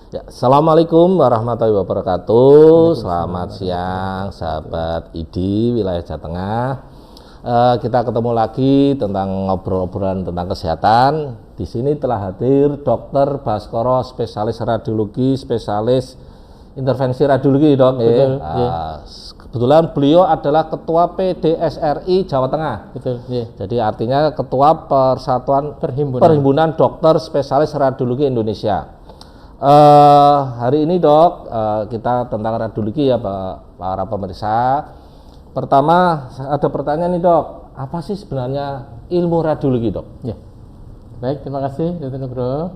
Ya, Assalamualaikum warahmatullahi wabarakatuh. Selamat siang, sahabat ID wilayah Jawa Tengah. Kita ketemu lagi tentang ngobrol-obrolan tentang kesehatan. Di sini telah hadir Dr. Baskoro, spesialis radiologi, spesialis intervensi radiologi, dok. Betul, ya. Kebetulan beliau adalah Ketua PDSRI Jawa Tengah. Betul, ya. Jadi artinya Ketua Persatuan Perhimpunan. Perhimpunan Dokter Spesialis Radiologi Indonesia. Hari ini dok, kita tentang radiologi ya para pemirsa. Pertama ada pertanyaan nih dok, apa sih sebenarnya ilmu radiologi dok? Ya. Baik, terima kasih Dr. Nugroho.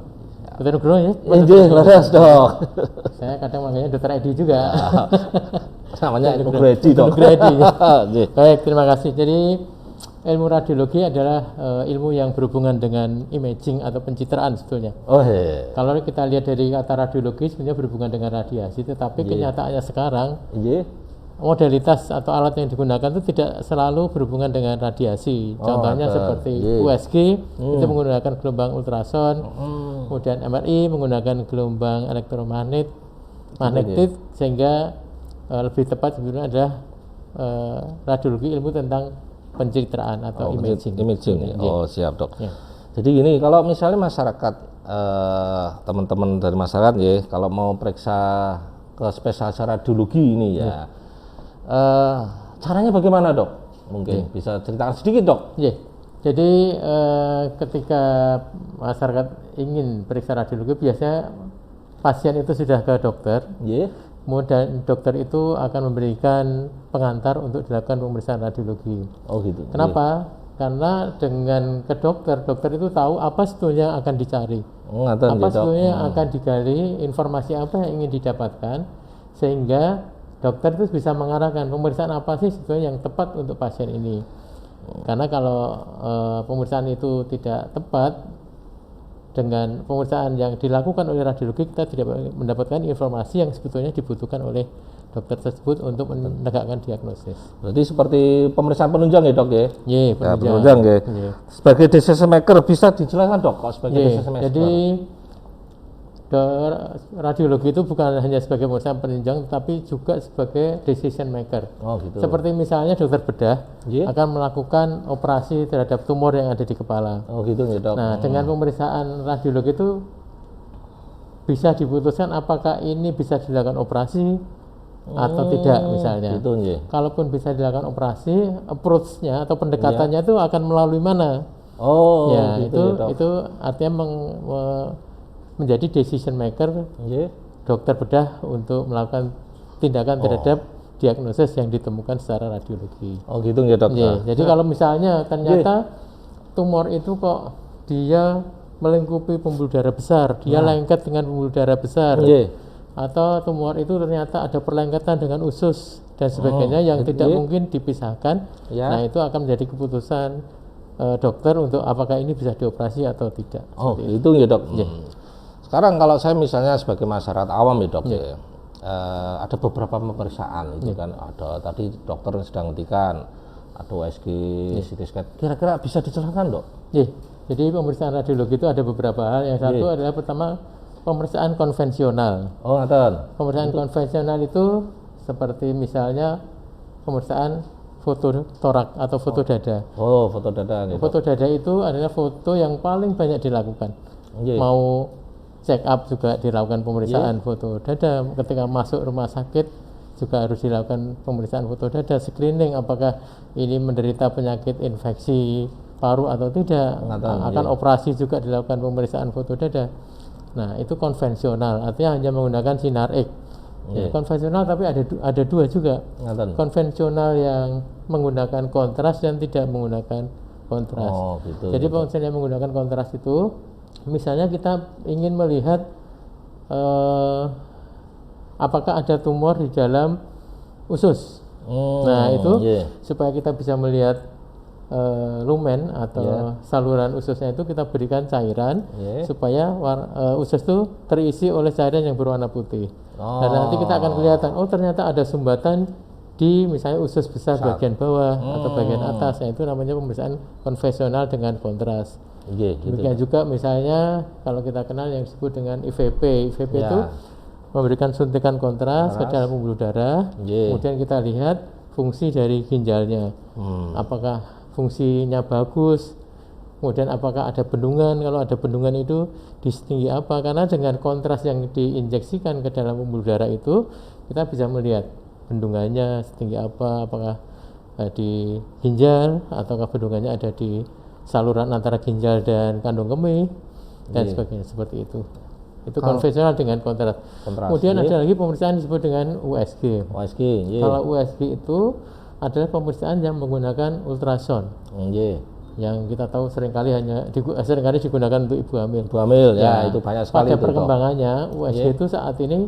Dr. Nugroho ya? Iya, leres dok. Saya kadang manggilnya Dr. Edi juga. Namanya Nugroho Edi dok. Nugroho Edi. Baik, terima kasih. Jadi ilmu radiologi adalah ilmu yang berhubungan dengan imaging atau pencitraan sebetulnya. Oh iya. Kalau kita lihat dari kata radiologi sebenarnya berhubungan dengan radiasi, tetapi kenyataannya sekarang modalitas atau alat yang digunakan itu tidak selalu berhubungan dengan radiasi. Contohnya seperti USG itu menggunakan gelombang ultrason, kemudian MRI menggunakan gelombang magnetit, sehingga lebih tepat sebenarnya adalah radiologi ilmu tentang pencitraan atau imaging. Oh siap dok. Ya. Jadi gini, kalau misalnya masyarakat teman-teman dari masyarakat ya, kalau mau periksa ke spesialis radiologi ini ya, caranya bagaimana dok? Mungkin bisa ceritakan sedikit dok. Jadi ketika masyarakat ingin periksa radiologi, biasanya pasien itu sudah ke dokter. Kemudian dokter itu akan memberikan pengantar untuk dilakukan pemeriksaan radiologi. Oh gitu. Kenapa? Karena dengan ke dokter, dokter itu tahu apa sebetulnya yang akan dicari, apa sebetulnya yang akan digali, informasi apa yang ingin didapatkan, sehingga dokter itu bisa mengarahkan pemeriksaan apa sih sebetulnya yang tepat untuk pasien ini. Karena kalau pemeriksaan itu tidak tepat, dengan pemeriksaan yang dilakukan oleh radiologi, kita tidak mendapatkan informasi yang sebetulnya dibutuhkan oleh dokter tersebut untuk menegakkan diagnosis. Berarti seperti pemeriksaan penunjang ya dok ya? Iya, penunjang ya. Sebagai decision maker bisa dijelaskan dok kok sebagai decision maker? Jadi radiologi itu bukan hanya sebagai pemeriksaan penunjang, tapi juga sebagai decision maker. Oh gitu. Seperti misalnya dokter bedah akan melakukan operasi terhadap tumor yang ada di kepala. Oh gitu ya dok. Nah dengan pemeriksaan radiologi itu bisa diputuskan apakah ini bisa dilakukan operasi atau tidak misalnya. Gitu, Kalaupun bisa dilakukan operasi, approach-nya atau pendekatannya itu akan melalui mana? Oh ya, gitu itu artinya menjadi decision maker dokter bedah untuk melakukan tindakan terhadap diagnosis yang ditemukan secara radiologi. Oh gitu ya dok. Jadi kalau misalnya ternyata tumor itu kok dia melingkupi pembuluh darah besar, dia lengket dengan pembuluh darah besar, atau tumor itu ternyata ada perlengketan dengan usus dan sebagainya yang tidak mungkin dipisahkan, nah itu akan menjadi keputusan dokter untuk apakah ini bisa dioperasi atau tidak. Oh itu ya dok. Sekarang kalau saya misalnya sebagai masyarakat awam ya dok, ada beberapa pemeriksaan itu kan, ada tadi dokter yang sedang hentikan, ada USG, CT scan, kira-kira bisa dijelaskan dok? Jadi pemeriksaan radiologi itu ada beberapa hal. Yang satu adalah pertama pemeriksaan konvensional. Pemeriksaan konvensional itu seperti misalnya pemeriksaan foto torak atau foto dada. Foto dada. Foto dada itu adalah foto yang paling banyak dilakukan. Mau check up juga dilakukan pemeriksaan foto dada. Ketika masuk rumah sakit juga harus dilakukan pemeriksaan foto dada, screening apakah ini menderita penyakit infeksi paru atau tidak. Akan operasi juga dilakukan pemeriksaan foto dada. Nah itu konvensional, artinya hanya menggunakan sinar X. Konvensional tapi ada dua juga. Konvensional yang menggunakan kontras dan tidak menggunakan kontras. Jadi pemeriksaan yang menggunakan kontras itu misalnya kita ingin melihat apakah ada tumor di dalam usus. Nah itu supaya kita bisa melihat lumen atau saluran ususnya itu, kita berikan cairan supaya usus itu terisi oleh cairan yang berwarna putih. Dan nanti kita akan kelihatan, ternyata ada sumbatan di misalnya usus besar bagian bawah atau bagian atas. Nah, itu namanya pemeriksaan konvensional dengan kontras. Nggih, gitu. Demikian juga misalnya kalau kita kenal yang disebut dengan IVP. IVP Ya. itu memberikan suntikan kontras ke dalam pembuluh darah. Nggih. Kemudian kita lihat fungsi dari ginjalnya. Apakah fungsinya bagus? Kemudian apakah ada bendungan? Kalau ada bendungan itu di setinggi apa? Karena dengan kontras yang diinjeksikan ke dalam pembuluh darah itu, kita bisa melihat bendungannya setinggi apa, apakah di ginjal ataukah bendungannya ada di saluran antara ginjal dan kandung kemih dan sebagainya, seperti itu. Itu konvensional dengan kontras. Kemudian ada lagi pemeriksaan disebut dengan USG. USG, nggih. Kalau USG itu adalah pemeriksaan yang menggunakan ultrasound, Nggih. yang kita tahu seringkali digunakan untuk ibu hamil. Ibu hamil ya, itu banyak sekali Pada itu. perkembangannya USG itu saat ini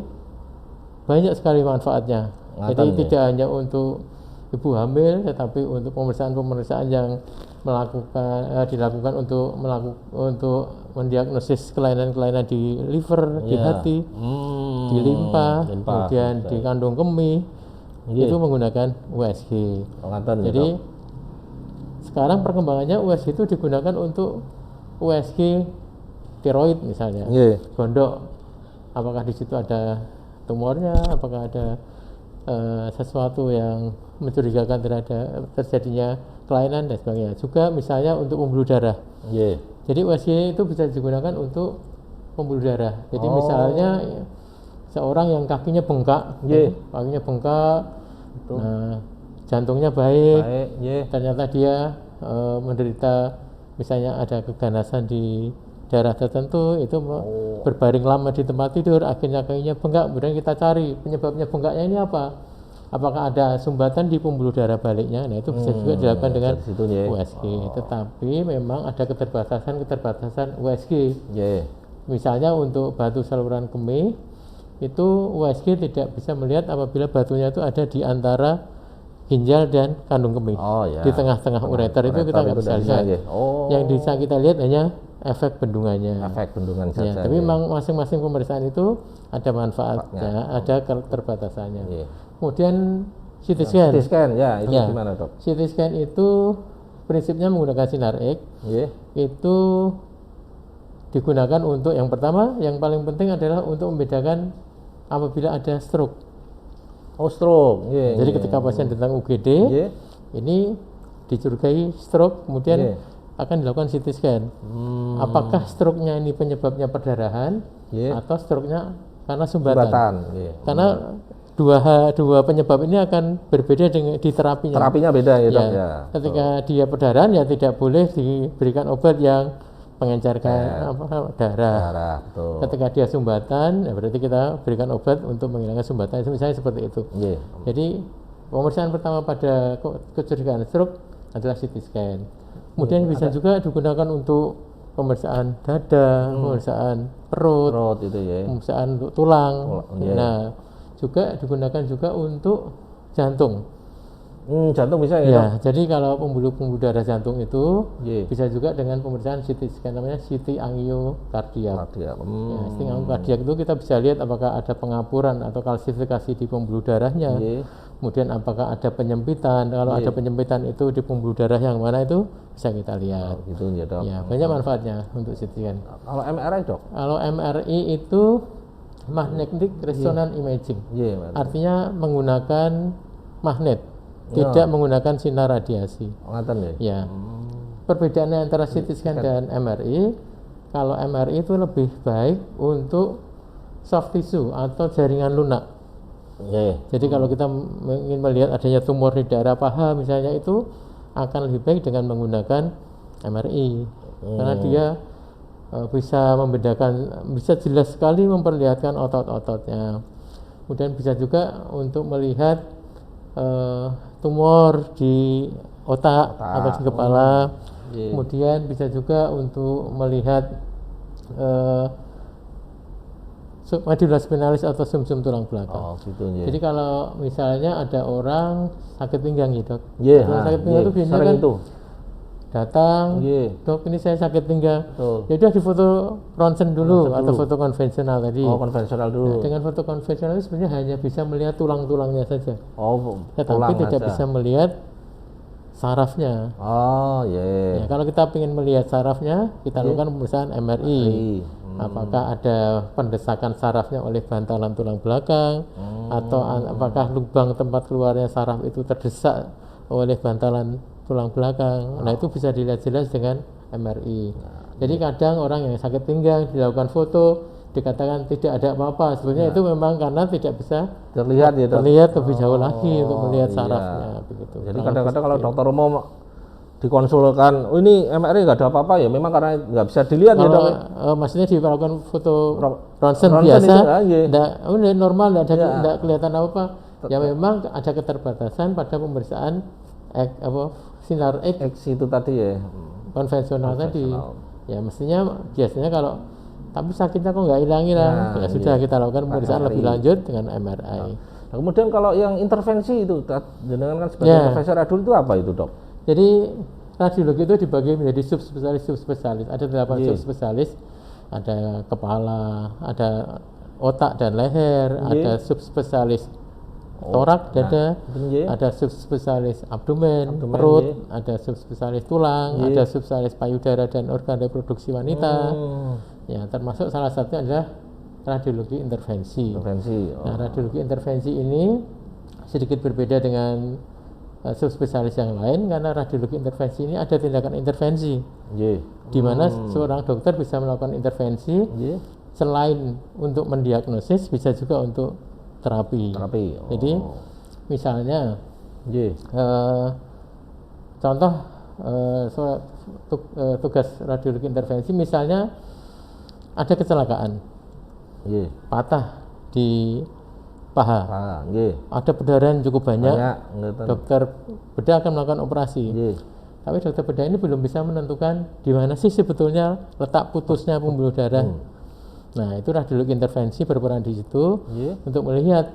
banyak sekali manfaatnya. Jadi tidak hanya untuk ibu hamil, tetapi untuk pemeriksaan yang dilakukan untuk mendiagnosis kelainan-kelainan di liver, di hati, di limpa, kemudian di kandung kemih, itu menggunakan USG. Jadi sekarang perkembangannya USG itu digunakan untuk USG tiroid misalnya, gondok, apakah di situ ada tumornya, apakah ada sesuatu yang mencurigakan terhadap terjadinya kelainan dan sebagainya. Juga misalnya untuk pembuluh darah. Jadi USG itu bisa digunakan untuk pembuluh darah. Jadi misalnya seorang yang kakinya bengkak, nah, jantungnya baik, ternyata dia menderita misalnya ada keganasan di daerah tertentu, itu berbaring lama di tempat tidur, akhirnya kakinya bengkak. Kemudian kita cari penyebabnya bengkaknya ini apa, apakah ada sumbatan di pembuluh darah baliknya. Nah, itu bisa juga dilakukan dengan USG. Tetapi memang ada keterbatasan USG. Misalnya untuk batu saluran kemih itu USG tidak bisa melihat apabila batunya itu ada di antara ginjal dan kandung kemih, di tengah-tengah ureter itu kita nggak bisa lihat. Yang bisa kita lihat hanya efek bendungannya. Saja. Tapi memang masing-masing pemeriksaan itu ada manfaatnya, ada keterbatasannya. Kemudian CT scan. CT scan ya, itu gimana, Dok? CT scan itu prinsipnya menggunakan sinar X. Itu digunakan untuk yang pertama, yang paling penting adalah untuk membedakan apabila ada stroke. Stroke. Jadi ketika pasien datang UGD, ini dicurigai stroke, kemudian akan dilakukan CT scan. Apakah stroke-nya ini penyebabnya perdarahan atau stroke-nya karena sumbatan. Karena dua penyebab ini akan berbeda dengan di terapinya. Terapinya beda ya, Dok. Ketika dia perdarahan ya tidak boleh diberikan obat yang pengencer darah. Ketika dia sumbatan, ya berarti kita berikan obat untuk menghilangkan sumbatan. Misalnya seperti itu. Jadi pemeriksaan pertama pada kecurigaan stroke adalah CT scan. Kemudian bisa juga digunakan untuk pemeriksaan dada, pemeriksaan perut, pemeriksaan untuk tulang. Nah, juga digunakan juga untuk jantung. Jantung bisa ya? Jadi kalau pembuluh darah jantung itu bisa juga dengan pemeriksaan CT scan, namanya CT angiokardiak. CT angiokardiak itu kita bisa lihat apakah ada pengapuran atau kalsifikasi di pembuluh darahnya. Kemudian apakah ada penyempitan. Kalau ada penyempitan itu di pembuluh darah yang mana itu bisa kita lihat. Gitu ya, Dok. Banyak manfaatnya untuk CT scan. Kalau MRI, Dok? Kalau MRI itu magnetic resonance imaging. Artinya menggunakan magnet. Tidak menggunakan sinar radiasi. Perbedaannya antara CT scan dan MRI, kalau MRI itu lebih baik untuk soft tissue atau jaringan lunak. Jadi kalau kita ingin melihat adanya tumor di daerah paha misalnya, itu akan lebih baik dengan menggunakan MRI, karena dia bisa membedakan, bisa jelas sekali memperlihatkan otot-ototnya. Kemudian bisa juga untuk melihat tumor di otak atau di kepala. Kemudian bisa juga untuk melihat medula spinalis atau sumsum tulang belakang. Jadi kalau misalnya ada orang sakit pinggang gitu, sakit pinggang itu biasanya kan datang, Dok ini saya sakit pinggang. Ya udah difoto ronsen dulu atau foto konvensional tadi. Konvensional dulu. Dengan foto konvensional itu sebenarnya hanya bisa melihat tulang-tulangnya saja. Tetapi tidak bisa melihat sarafnya. Oh, iya. Ya, kalau kita ingin melihat sarafnya, kita lakukan pemeriksaan MRI. Apakah ada pendesakan sarafnya oleh bantalan tulang belakang, atau apakah lubang tempat keluarnya saraf itu terdesak oleh bantalan tulang belakang. Nah, itu bisa dilihat jelas dengan MRI. Jadi kadang orang yang sakit pinggang dilakukan foto, dikatakan tidak ada apa-apa. Sebenarnya itu memang karena tidak bisa Terlihat ya, Dok? terlihat lebih jauh lagi untuk melihat sarafnya begitu. Jadi kadang-kadang kalau dokter umum dikonsulkan, oh ini MRI nggak ada apa-apa ya, memang karena nggak bisa dilihat ya, Dok. Maksudnya dilakukan foto ronsen biasa, enggak normal, enggak kelihatan apa-apa. Ya memang ada keterbatasan pada pemeriksaan sinar X itu tadi ya. Konvensional tadi. Ya mestinya biasanya kalau tapi sakitnya kok nggak hilang-hilang, ya sudah kita lakukan pemeriksaan lebih lanjut dengan MRI. Nah, kemudian kalau yang intervensi itu, jenengan kan sebagai intervensi radiologi itu apa itu, Dok? Jadi radiologi itu dibagi menjadi subspesialis. Ada 8 subspesialis. Ada kepala, ada otak dan leher, ada subspesialis torak, dada, ada subspesialis abdomen, perut, ada subspesialis tulang, ada subspesialis payudara dan organ reproduksi wanita. Ya, termasuk salah satunya adalah radiologi intervensi. Nah, radiologi intervensi ini sedikit berbeda dengan subspesialis yang lain karena radiologi intervensi ini ada tindakan intervensi, di mana seorang dokter bisa melakukan intervensi selain untuk mendiagnosis, bisa juga untuk terapi. Jadi misalnya contoh tugas radiologi intervensi, misalnya ada kecelakaan, patah di paha, ada perdarahan cukup banyak, dokter bedah akan melakukan operasi. Tapi dokter bedah ini belum bisa menentukan di mana sih sebetulnya letak putusnya pembuluh darah. Nah, itu radiologi intervensi berperan di situ untuk melihat,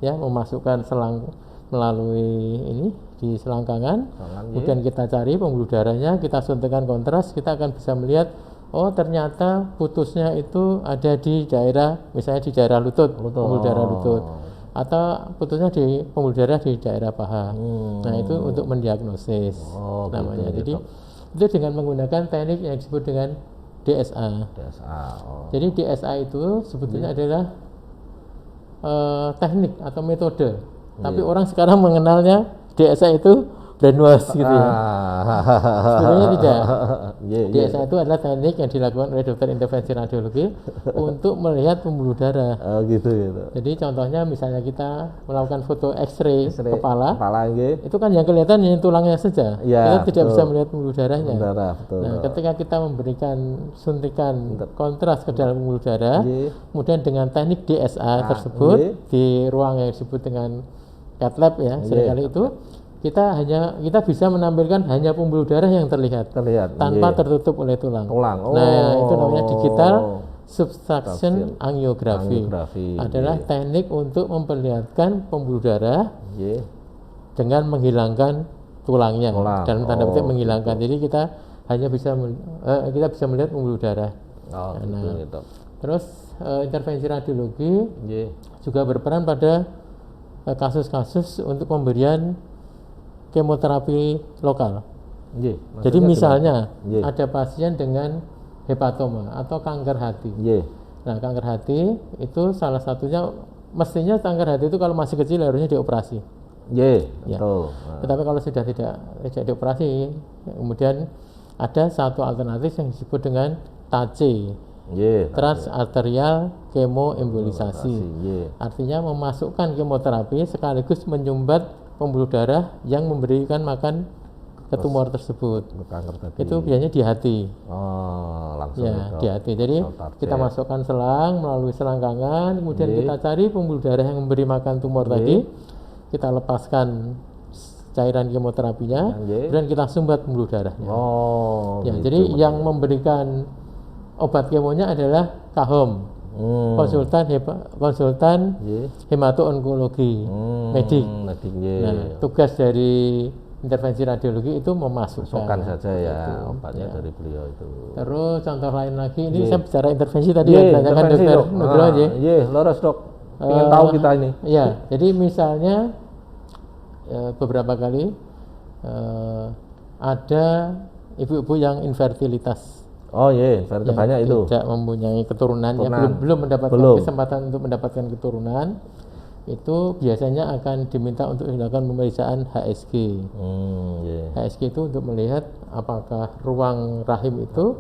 ya, memasukkan selang melalui ini di selangkangan, kemudian kita cari pembuluh darahnya, kita suntikan kontras, kita akan bisa melihat, oh ternyata putusnya itu ada di daerah, misalnya di daerah lutut. Pembuluh darah lutut, atau putusnya di pembuluh darah di daerah paha. Nah, itu untuk mendiagnosis namanya. Jadi itu dengan menggunakan teknik yang disebut dengan DSA. Jadi DSA itu sebetulnya adalah teknik atau metode. Tapi orang sekarang mengenalnya DSA itu brainwash gitu ya. Sebenarnya tidak. DSA itu adalah teknik yang dilakukan oleh dokter intervensi radiologi untuk melihat pembuluh darah. Gitu. Jadi contohnya misalnya kita melakukan foto X-ray kepala itu kan yang kelihatan hanya tulangnya saja. Kita tidak bisa melihat pembuluh darahnya. Nah, ketika kita memberikan suntikan kontras ke dalam pembuluh darah, kemudian dengan teknik DSA tersebut di ruang yang disebut dengan cath lab ya, seringkali itu kita bisa menampilkan hanya pembuluh darah yang terlihat tanpa tertutup oleh tulang. Nah, itu namanya digital subtraction angiography. Adalah teknik untuk memperlihatkan pembuluh darah dengan menghilangkan tulangnya. Dalam tanda petik menghilangkan. Jadi kita hanya bisa melihat pembuluh darah. Terus intervensi radiologi juga berperan pada kasus-kasus untuk pemberian kemoterapi lokal. Jadi misalnya ada pasien dengan hepatoma atau kanker hati. Nah, kanker hati itu salah satunya, mestinya kanker hati itu kalau masih kecil harusnya dioperasi. Betul. Tetapi kalau sudah tidak dioperasi, kemudian ada satu alternatif yang disebut dengan TAC, transarterial kemoembolisasi. Artinya memasukkan kemoterapi sekaligus menyumbat pembuluh darah yang memberikan makan ke tumor tersebut. Itu biasanya di hati. Di hati. Jadi kita masukkan selang melalui selangkangan, kemudian kita cari pembuluh darah yang memberi makan tumor tadi, kita lepaskan cairan kemoterapinya, kemudian kita sumbat pembuluh darahnya. Jadi yang memberikan obat kemonya adalah KAHOM, konsultan hemato-onkologi medik. Nah, tugas dari intervensi radiologi itu memasukkan saja ya obatnya dari beliau itu. Terus contoh lain lagi, ini saya bicara intervensi tadi yang ditanyakan dokter Nugroho. Loros dok, ingin tahu kita ini. Jadi misalnya beberapa kali ada ibu-ibu yang infertilitas. Oh iya, berarti banyak itu. Tidak mempunyai keturunan, yang belum mendapatkan kesempatan untuk mendapatkan keturunan, itu biasanya akan diminta untuk dilakukan pemeriksaan HSG. HSG itu untuk melihat apakah ruang rahim itu,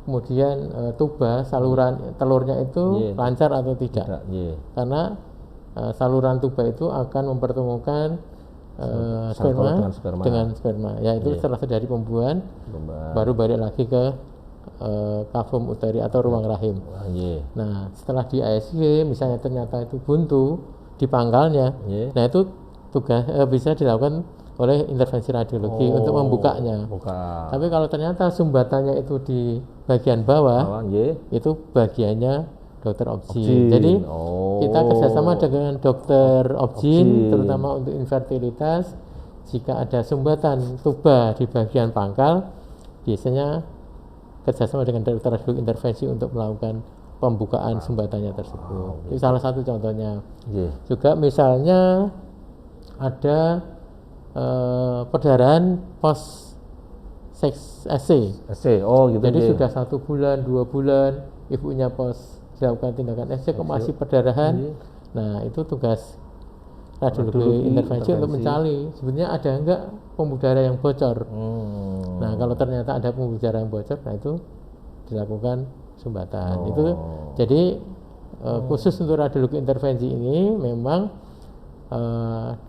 kemudian tuba, saluran telurnya itu lancar atau tidak. Karena saluran tuba itu akan mempertemukan sperma dengan sperma. Ya itu setelah terjadi pembuahan, baru balik lagi ke kavum uteri atau ruang rahim. Nah, setelah di ASG misalnya ternyata itu buntu di pangkalnya, nah itu tugas bisa dilakukan oleh intervensi radiologi untuk membukanya. Tapi kalau ternyata sumbatannya itu di bagian bawah, itu bagiannya dokter obgyn. Jadi kita kerjasama dengan dokter obgyn, terutama untuk infertilitas. Jika ada sumbatan tuba di bagian pangkal, biasanya kerjasama dengan dokter radiologi intervensi untuk melakukan pembukaan sumbatannya tersebut. Itu salah satu contohnya. Juga misalnya ada perdarahan post seks SC. Gitu. Jadi sudah 1 bulan, 2 bulan ibunya post dilakukan tindakan SC kok masih perdarahan. Nah, itu tugas radiologi intervensi untuk mencari sebenarnya ada enggak pembuluh darah yang bocor. Nah, kalau ternyata ada pembuluh darah yang bocor, nah itu dilakukan sumbatan. Itu jadi khusus untuk radiologi intervensi ini memang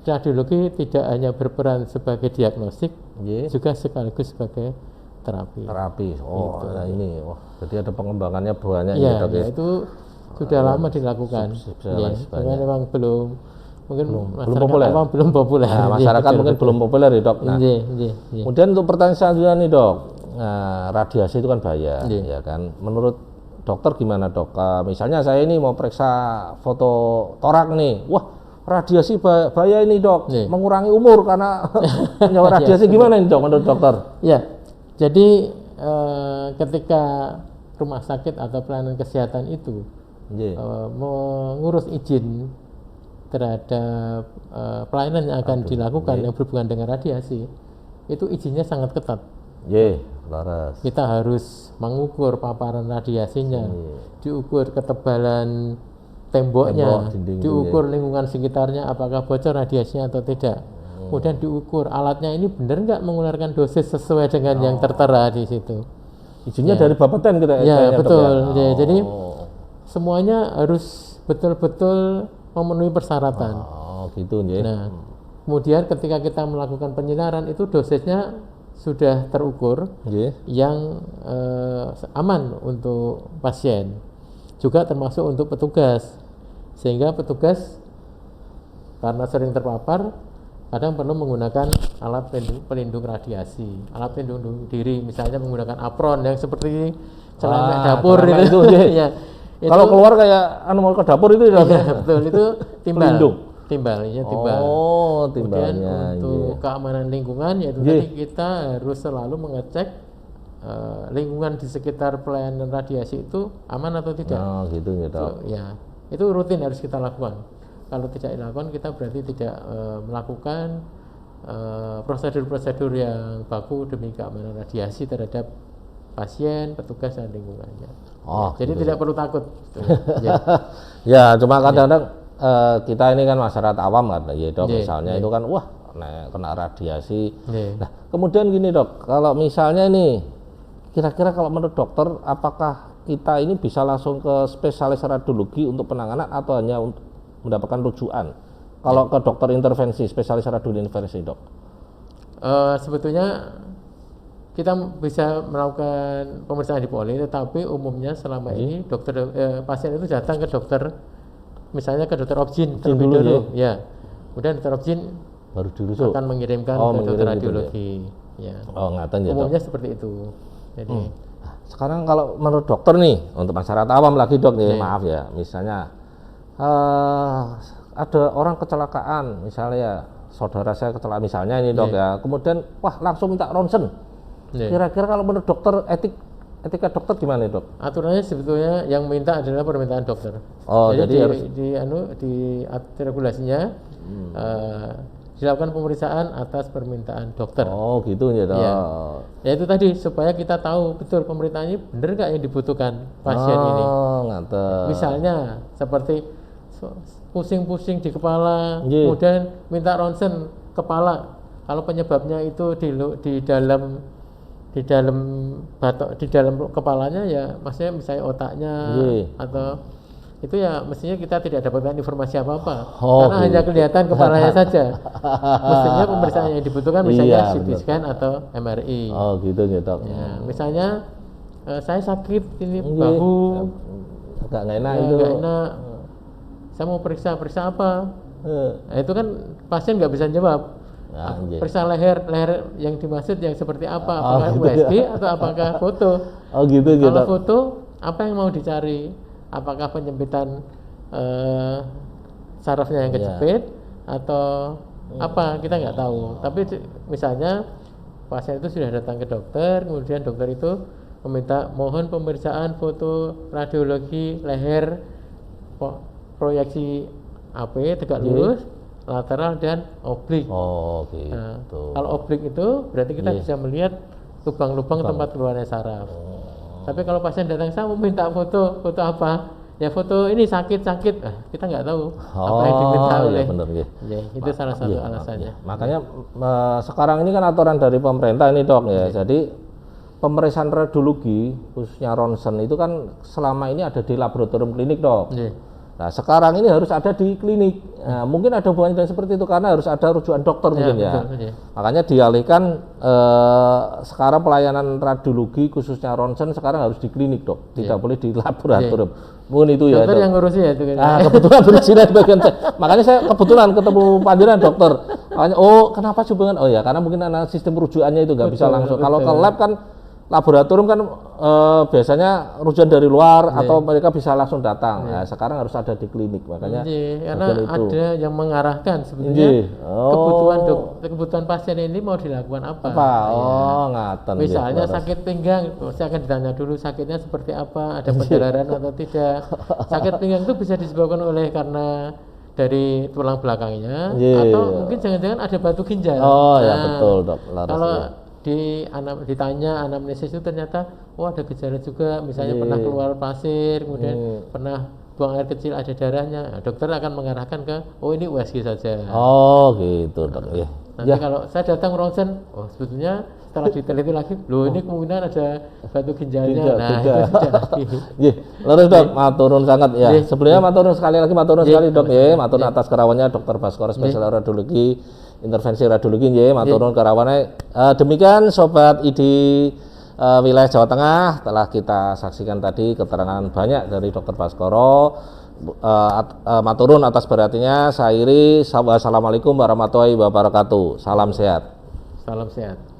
radiologi tidak hanya berperan sebagai diagnostik, juga sekaligus sebagai terapi. Gitu. Nah ini, jadi ada pengembangannya banyak ya, Dok ya. Itu sudah lama dilakukan. Cuman memang belum populer. Belum populer. Nah, masyarakat mungkin belum populer ya, Dok. Nah, kemudian untuk pertanyaan selanjutnya nih, Dok. Nah, radiasi itu kan bahaya, ya kan? Menurut dokter gimana, Dok? Misalnya saya ini mau periksa foto torak nih, wah radiasi bahaya ini, Dok, mengurangi umur karena menyawa radiasi. Gimana ini, Dok, menurut dokter? Ya, jadi ketika rumah sakit atau pelayanan kesehatan itu mengurus izin terhadap pelayanan yang akan dilakukan yang berhubungan dengan radiasi, itu izinnya sangat ketat. Kita harus mengukur paparan radiasinya, diukur ketebalan temboknya, diukur lingkungan sekitarnya apakah bocor radiasinya atau tidak. Kemudian diukur alatnya ini benar nggak mengeluarkan dosis sesuai dengan yang tertera di situ. Izinnya dari Bapeten kita betul. Jadi semuanya harus betul-betul memenuhi persyaratan. Gitu. Nah, kemudian ketika kita melakukan penyinaran itu dosisnya sudah terukur yang aman untuk pasien, juga termasuk untuk petugas, sehingga petugas karena sering terpapar kadang perlu menggunakan alat pelindung radiasi, alat pelindung diri, misalnya menggunakan apron yang seperti celana dapur itu. Kalau keluar kayak mau ke dapur itu betul, itu timbal. Timbalnya. Kemudian untuk keamanan lingkungan, yaitu tadi kita harus selalu mengecek lingkungan di sekitar pelayanan radiasi itu aman atau tidak. Gitu ya, Dok. Itu rutin harus kita lakukan. Kalau tidak dilakukan, kita berarti tidak melakukan prosedur-prosedur yang baku demi keamanan radiasi terhadap pasien, petugas dan lingkungannya. Jadi tidak perlu takut. Cuma kadang-kadang kita ini kan masyarakat awam kan, Dok. Misalnya itu kan kena radiasi. Nah, kemudian gini, Dok, kalau misalnya ini kira-kira kalau menurut dokter apakah kita ini bisa langsung ke spesialis radiologi untuk penanganan atau hanya untuk mendapatkan rujukan kalau ke dokter intervensi, spesialis radiologi intervensi, Dok? Sebetulnya kita bisa melakukan pemeriksaan di poli, tetapi umumnya selama ini pasien itu datang ke dokter, misalnya ke dokter obgyn terlebih dulu, kemudian dokter obgyn baru dirujuk akan mengirimkan ke dokter radiologi. Umumnya seperti itu. Jadi sekarang kalau menurut dokter nih, untuk masyarakat awam lagi, Dok, maaf ya, misalnya ada orang kecelakaan, misalnya saudara saya kecelakaan misalnya ini, Dok, kemudian langsung minta ronsen. Kira-kira kalau menurut dokter etika dokter gimana, Dok? Aturannya sebetulnya yang minta adalah permintaan dokter. Jadi harus di regulasinya dilakukan pemeriksaan atas permintaan dokter. Oh gitu ya dok. Iya. Ya itu tadi supaya kita tahu betul pemeriksaan ini benar nggak yang dibutuhkan pasien ini. Ngaten. Misalnya seperti pusing-pusing di kepala, Iya. kemudian minta ronsen kepala. Kalau penyebabnya itu di dalam batok, di dalam kepalanya, ya maksudnya misalnya otaknya atau itu, ya mestinya kita tidak dapatkan informasi apa-apa karena hanya kelihatan kepalanya saja. Mestinya pemeriksaan yang dibutuhkan misalnya CT scan atau MRI. Oh gitu ya dok. Ya, misalnya saya sakit ini bahu, agak nggak enak ya, itu. nggak enak, saya mau periksa apa? Nah, itu kan pasien nggak bisa jawab. Periksa leher yang dimaksud yang seperti apa? Apakah gitu USG atau apakah foto? Oh gitu gitu. Kalau foto, apa yang mau dicari? Apakah penyempitan sarafnya yang kejepit atau apa? Kita nggak tahu. Tapi misalnya pasien itu sudah datang ke dokter, kemudian dokter itu meminta mohon pemeriksaan foto radiologi leher, proyeksi AP tegak lurus, lateral dan oblik. Oh gitu. Nah, kalau oblik itu berarti kita bisa melihat lubang-lubang tempat keluarnya saraf. Tapi kalau pasien datang, saya mau minta foto apa? Ya foto ini sakit. Nah, kita nggak tahu apa yang diminta oleh. Bener, ya, itu salah satu alasannya. Makanya sekarang ini kan aturan dari pemerintah ini dok ya. Jadi pemeriksaan radiologi khususnya ronsen itu kan selama ini ada di laboratorium klinik dok. Nah sekarang ini harus ada di klinik. Nah, mungkin ada hubungannya dengan seperti itu karena harus ada rujukan dokter mungkin ya. Betul. Makanya dialihkan sekarang pelayanan radiologi khususnya ronsen sekarang harus di klinik dok, tidak boleh di laboratorium. Mungkin itu ya. Dokter yang ngurusi ya itu kan. Nah, kebetulan berizin bagian saya. Makanya saya kebetulan ketemu panjenengan dokter. Makanya kenapa hubungan? Oh ya karena mungkin sistem rujukannya itu nggak bisa langsung. Kalau ke lab kan laboratorium kan biasanya rujukan dari luar atau mereka bisa langsung datang. Nah, sekarang harus ada di klinik, makanya karena ada yang mengarahkan sebenarnya kebutuhan pasien ini mau dilakukan apa. Ngaten. Misalnya sakit pinggang, saya akan ditanya dulu sakitnya seperti apa, ada pendarahan atau tidak. Sakit pinggang itu bisa disebabkan oleh karena dari tulang belakangnya atau mungkin jangan-jangan ada batu ginjal. Ya betul dok. Kalau ditanya anamnesis itu ternyata ada gejala juga, misalnya pernah keluar pasir, kemudian pernah buang air kecil ada darahnya. Dokter akan mengarahkan ke ini USG saja. Gitu dok. Nanti kalau saya datang ronsen, sebetulnya setelah diteliti lagi, ini kemungkinan ada batu ginjalnya. Itu sudah lagi. Lurus dok, maturun sangat ya. Sebelumnya maturun sekali lagi sekali dok ya. Maturun atas kerawannya Dr. Baskoro spesial radiologi, intervensi radiologi ya. Maturun kerawannya. Demikian sobat ID wilayah Jawa Tengah, telah kita saksikan tadi keterangan banyak dari Dr. Baskoro. Maturun atas berartinya. Saya Iri. Wassalamualaikum warahmatullahi wabarakatuh. Salam sehat. Salam sehat.